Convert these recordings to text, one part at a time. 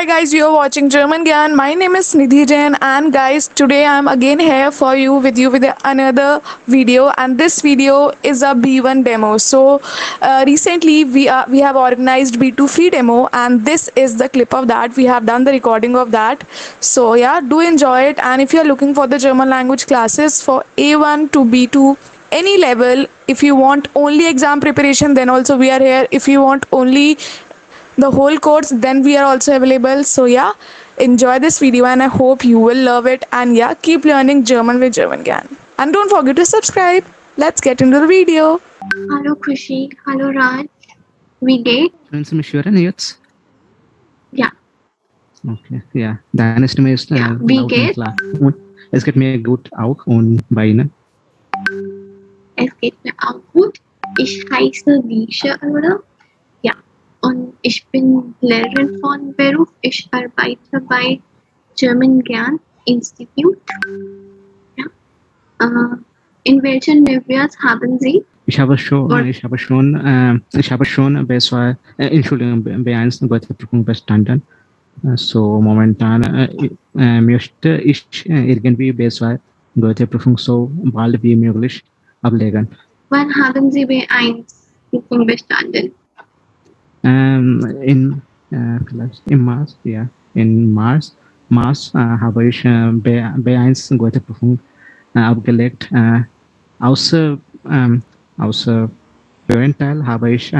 Hi guys, you are watching German Gyan. My name is Nidhi Jain, and guys, today I am again here for you with another video, and this video is a B1 demo. So recently we have organized B2 free demo, and this is the clip of that. We have done the recording of that. So yeah, do enjoy it. And if you are looking for the German language classes for A1 to B2 any level, if you want only exam preparation, then also we are here. If you want only the whole course, then we are also available. So yeah, enjoy this video and I hope you will love it. And yeah, keep learning German with German Gyan, and don't forget to subscribe. Let's get into the video. Hallo Kushi, hallo Raj. Wie geht's? Können Sie mich hören jetzt? Ja. Okay, ja. Deine Stimme ist Ja, wie laut und geht's? klar. Und es geht mir gut auch und bei Ihnen? Es geht mir auch gut. Ich heiße Lisha, oder? Ja. Und ich bin Lehrerin von Beruf. Ich arbeite bei German Gyan Institute. Ja. In welchen Niveaus haben Sie? Ich habe schon B2, Entschuldigung, B1 Prüfung bestanden. So momentan möchte ich irgendwie B2 Prüfung so bald wie möglich ablegen. Wann haben Sie B1 Prüfung bestanden? Vielleicht im März, ja. In März habe ich B1 Prüfung abgelegt. Außer Teil habe ich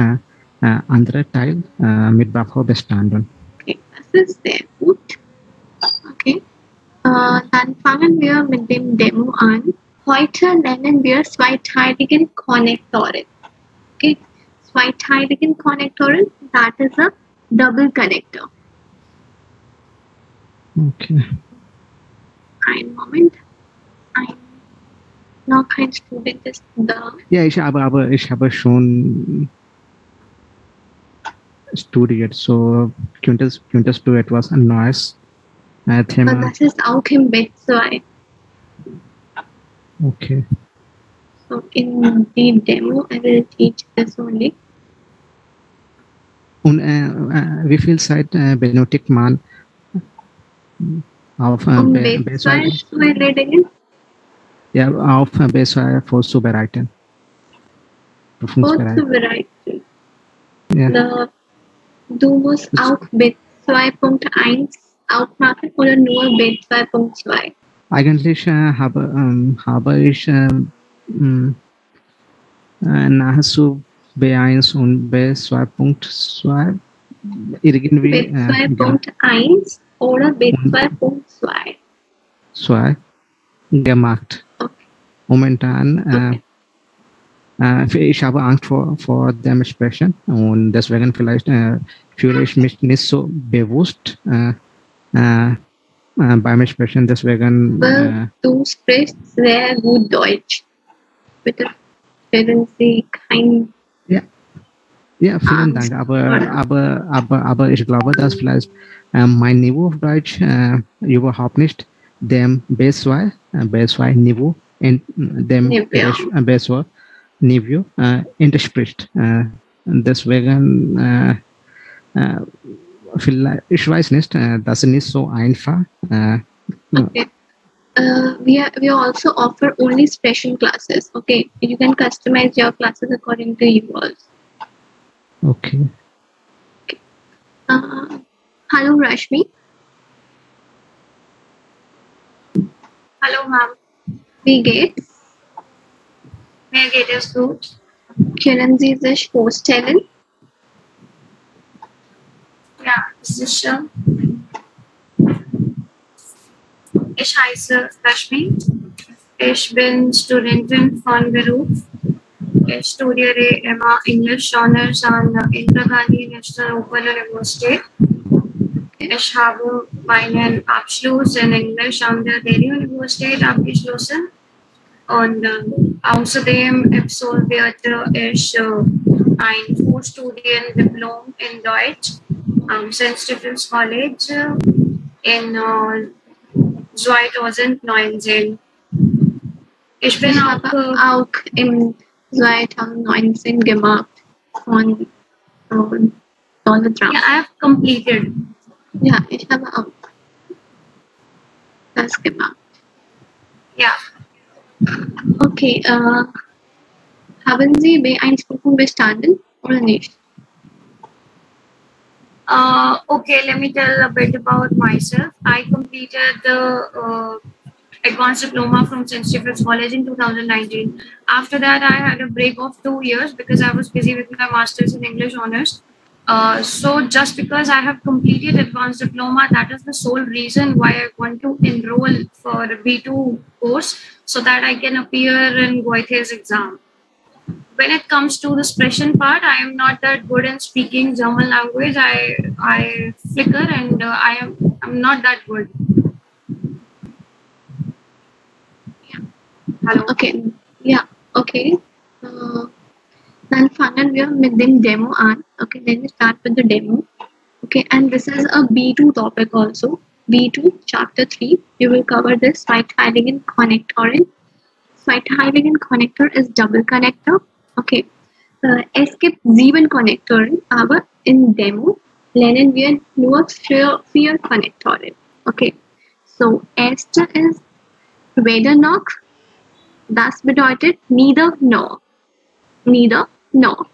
andere Teil mit Bravo bestanden. Okay, das ist sehr gut. Okay, dann fangen wir mit dem Demo an. Heute lernen wir zweiteiligen Konnektoren. Okay, zweiteiligen Konnektoren, that is a double connector. Okay. Einen Moment. Noch ein Student ist da. Ja, ich habe schon studiert, so könntest du etwas Neues Thema? Das ist auch im B2. Okay. So in the demo, I will teach this only. Und wie viel Zeit benötigt man auf B2 zu erledigen? Ja, auf B2 vorzubereiten. Vorzubereiten. Ja. Du musst auch B2.1 auch machen oder nur B2.2? Eigentlich habe ich nahezu B1 und B2.2 irgendwie B2.1 oder B2.2 gemacht. Okay. Momentan ich habe Angst vor dem Sprechen und deswegen vielleicht fühle ich mich nicht so bewusst beim Sprechen, deswegen du sprichst sehr gut Deutsch. Bitte stellen Sie kein Ja, vielen Dank. Aber ich glaube, dass vielleicht mein Niveau auf Deutsch überhaupt nicht dem B2 Niveau in dem B2 Niveau entspricht. Deswegen vielleicht, ich weiß nicht, das ist nicht so einfach. Okay. We also offer only special classes. Okay, you can customize your classes according to you also. Okay. Hello, Rashmi. Hallo, Ma'am. Wie geht's? Mir geht es gut. Können Sie sich vorstellen? Ja, sicher. Ich heiße Rashmi. Ich bin Studentin von Beruf. Ich studiere immer English Honors an Indira Gandhi National Open University. Ich habe meinen Abschluss in Englisch an der Delhi Universität abgeschlossen. Und außerdem absolvierte ich ein Vorstudiendiplom in Deutsch am St. Stephen's College in 2019. Ich bin auch im 2019 gemacht von Donald Trump. Yeah, I have completed Ja, ich habe auch das gemacht. Ja. Okay, haben Sie B1-Prüfung bestanden oder nicht? Okay, let me tell a bit about myself. I completed the advanced diploma from St. Stephen's College in 2019. After that, I had a break of 2 years because I was busy with my master's in English honors. So just because I have completed advanced diploma, that is the sole reason why I want to enroll for a B2 course so that I can appear in Goethe's exam. When it comes to the expression part, I am not that good in speaking German language. I flicker and I'm not that good. Hello. Okay, ja, okay. Dann fangen wir mit dem Demo an. Okay, let me start with the demo. Okay, and this is a B2 topic also. B2, chapter 3. We will cover this Zweiteiligen Konnektoren. Zweiteiligen Konnektor is double connector. Okay, es gibt 7 Konnektoren, aber in Demo lernen wir nur 4 Konnektoren. Okay, so erste ist weder noch. Das bedeutet neither nor. Neither nor.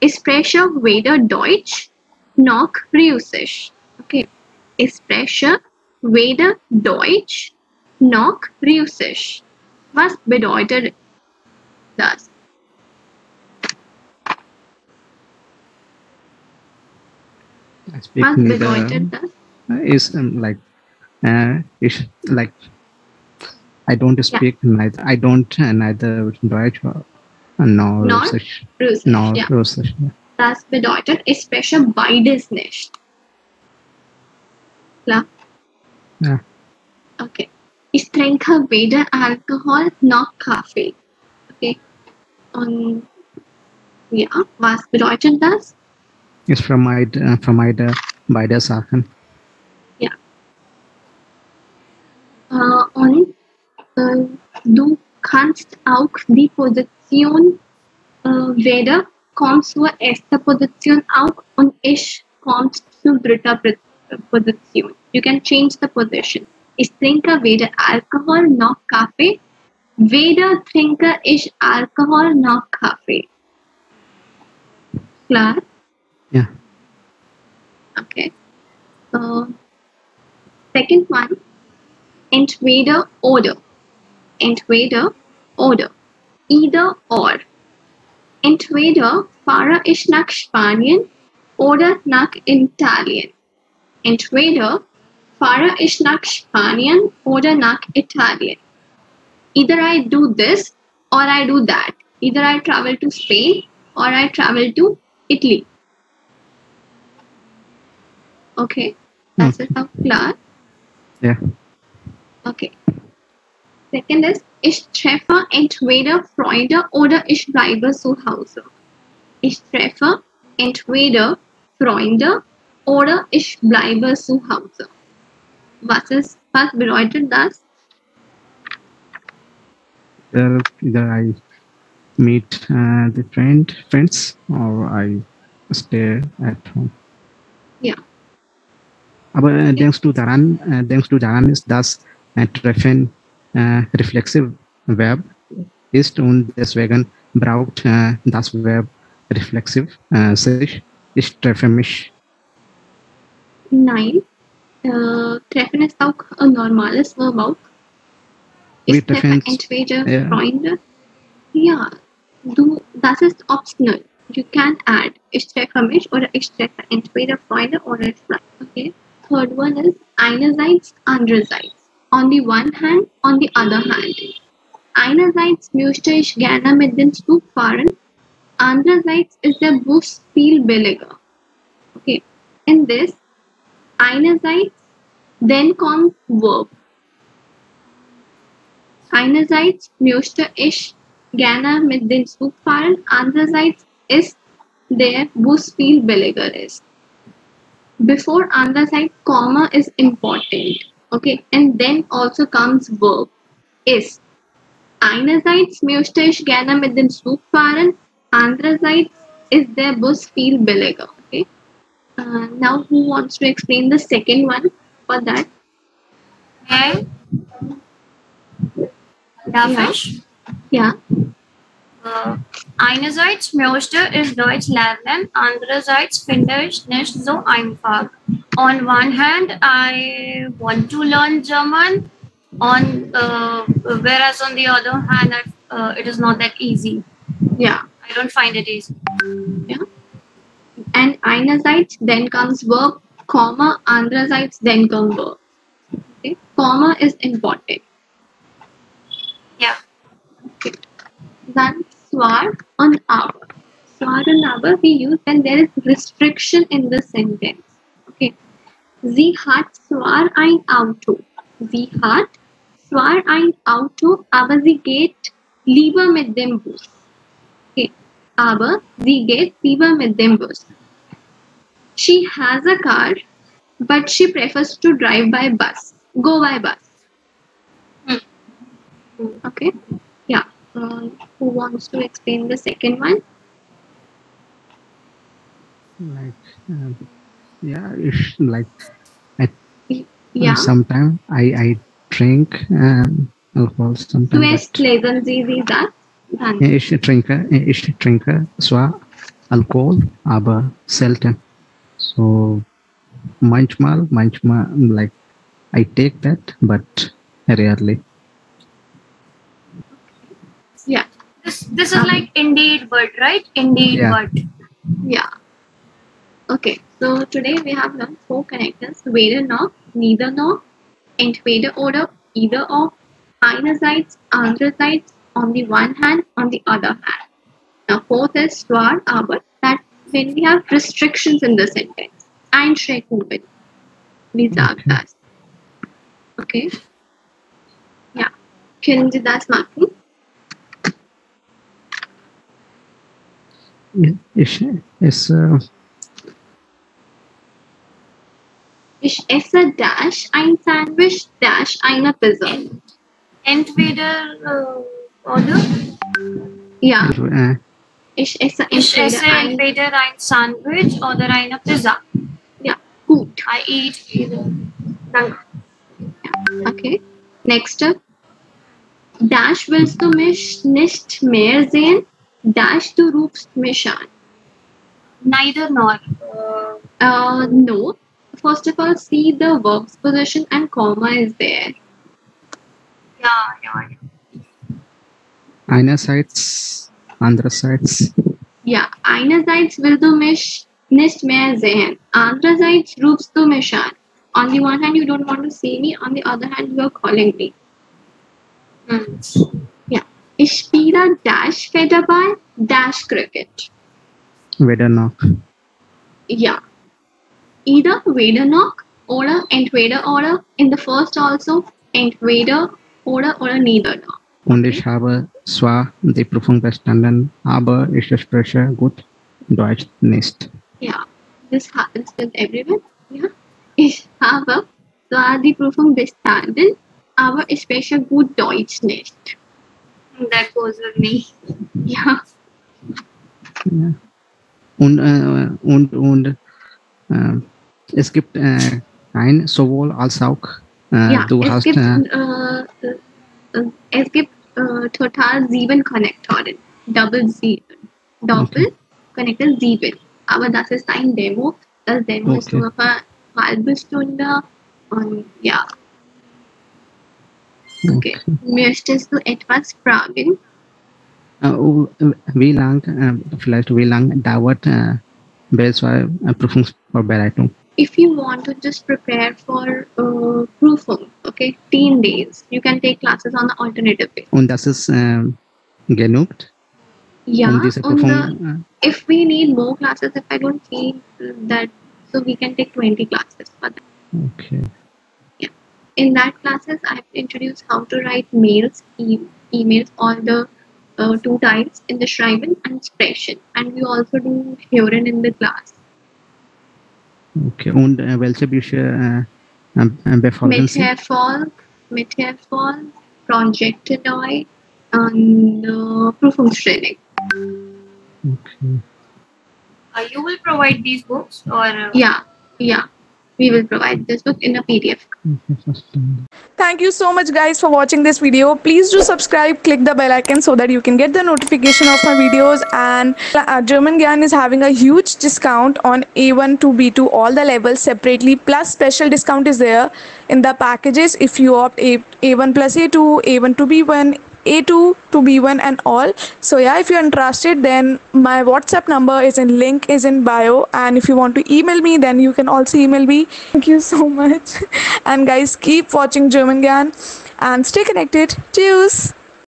Ich spreche weder Deutsch noch Russisch. Okay. Ich spreche weder Deutsch noch Russisch. Was bedeutet das? I speak Was neither bedeutet das? is it's like I don't speak neither. I don't neither Deutsch nor Nor Russisch. Russisch. Nor Ja. Russisch. Yeah. Das bedeutet, ich spreche beides nicht. Klar? Ja. Okay. Ich trinke weder Alkohol noch Kaffee. Okay. Und ja, was bedeutet das? It's vermeide beide Sachen. Und du kannst auch die Position weder kommst zur ersten Position auch und ich kommst zur dritten Position. You can change the position. Ich trinke weder Alkohol noch Kaffee. Weder trinke ich Alkohol noch Kaffee. Klar? Yeah. Okay. Second one. Entweder oder. Entweder oder. Either or. Entweder fahre ich nach Spanien oder nach Italien. Entweder fahre ich nach Spanien oder nach Italien. Either I do this or I do that. Either I travel to Spain or I travel to Italy. Okay, das ist auch klar. Yeah. Okay. Second ist, ich treffe entweder Freunde oder ich bleibe zu Hause. Ich treffe entweder Freunde oder ich bleibe zu Hause. Was bedeutet das? Either I meet the friends or I stay at home. Ja. Aber denkst du daran ist, dass Treffen reflexive Verb ist und deswegen braucht das Verb reflexiv sich. Ich treffe mich. Nein. Treffen ist auch ein normales Verb auch. Ich Wir treffe treffen entweder ja. Freunde. Ja, das ist optional. You can add. Ich treffe mich oder ich treffe entweder Freunde oder ich bleibe. Okay. Third one is einerseits, andererseits. On the one hand, on the other hand. Einerseits möchte ich gerne mit dem Zug fahren. Andererseits ist der Bus viel billiger. Okay. In this, einerseits, then kommt Verb. Einerseits möchte ich gerne mit dem Zug fahren. Andererseits ist der Bus viel billiger ist. Before andererseits, comma is important. Okay, and then also comes verb. Ist. Einerseits möchte ich gerne mit dem Zug fahren. Andererseits ist der Bus viel billiger. Okay. Now, who wants to explain the second one for that? Okay. Darfish. Yeah. Einerseits möchte ich Deutsch lernen, andererseits finde ich nicht so einfach. On one hand, I want to learn German, whereas on the other hand, it is not that easy. Yeah. I don't find it easy. Yeah. And einerseits, then comes verb, comma, andererseits, then comes verb. Okay. Comma is important. Yeah. Okay. Then swar on our. Swar on our we use when there is restriction in the sentence. Okay. Sie hat zwar ein Auto. Sie hat zwar ein Auto, aber sie geht lieber mit dem Bus. Okay. Aber sie geht lieber mit dem Bus. She has a car, but she prefers to drive by bus. Go by bus. Okay. Yeah. Who wants to explain the second one? Like, yeah, it's like Yeah. sometimes I drink alcohol. Du Sometimes es lesen Sie das? Dann. ich trinke zwar Alkohol, aber selten. So manchmal, like I take that, but rarely. Yeah. This is like indeed word, right? Indeed Yeah. word. Yeah. Okay. So today we have learned 4 connectors: weder noch, neither nor, entweder oder, either or, einerseits, andererseits, on the one hand, on the other hand. Now fourth is zwar, aber. That when we have restrictions in the sentence. Einschränkungen. Wie sagt das? Okay. Ja. Können Sie das machen? Ich esse dash ein Sandwich dash eine Pizza. Entweder oder. Ja. Ich Ich esse Ich esse entweder ein Sandwich oder eine Pizza. Ja, gut. I eat either. Danke. Okay. Next. Dash willst du mich nicht mehr sehen? Dash du rufst mich an. Neither nor. No. First of all, see the verb's position and comma is there. Yeah. einerseits, andererseits. Ja, einerseits willst du mich nicht mehr sehen. Andererseits rufst du mich an. On the one hand, you don't want to see me. On the other hand, you are calling me. Ja. Ich spiele Dash Federball, Dash Cricket. Weder noch. Ja. Either weder noch oder entweder oder. In the first also entweder oder neither noch. Und ich habe zwar die Prüfung bestanden, aber ich spreche gut Deutsch nicht. Ja, this happens with everyone. Ja. Ich habe zwar die Prüfung bestanden, aber ich spreche gut Deutsch nicht. That goes with me. Ja. Ja. Und es gibt kein sowohl als auch. Ja, Du hast es gibt total 7 Konnektoren. Doppel Connector 7. Aber das ist ein Demo. Das Demo ist nur für eine halbe Stunde. Und ja. Okay. Möchtest du etwas fragen? Wie lang dauert Prüfungsvorbereitung? If you want to just prepare for Prüfung, okay, 10 days, you can take classes on the alternative way. Und das ist genug? Yeah, diese Prüfung, if we need more classes, if I don't see that, so we can take 20 classes for that. Okay. Yeah. In that classes, I have introduced how to write mails, emails, all the 2 types in the Schreiben and Sprechen. And we also do Hören in the class. Okay. Und welche Bücher befolgen Sie? Mithäferfolg, Projekte neu und Prüfungstraining. Okay. You will provide these books, or Yeah, we will provide this book in a PDF. Thank you so much guys for watching this video. Please do subscribe, click the bell icon so that you can get the notification of my videos. And German Gyan is having a huge discount on A1 to B2 all the levels separately, plus special discount is there in the packages if you opt A1 plus A2, A1 to B1, A2 to B1 and all. So yeah, if you're interested, then my WhatsApp number is in link is in bio, and if you want to email me, then you can also email me. Thank you so much. And guys, keep watching German Gyan and stay connected. Cheers.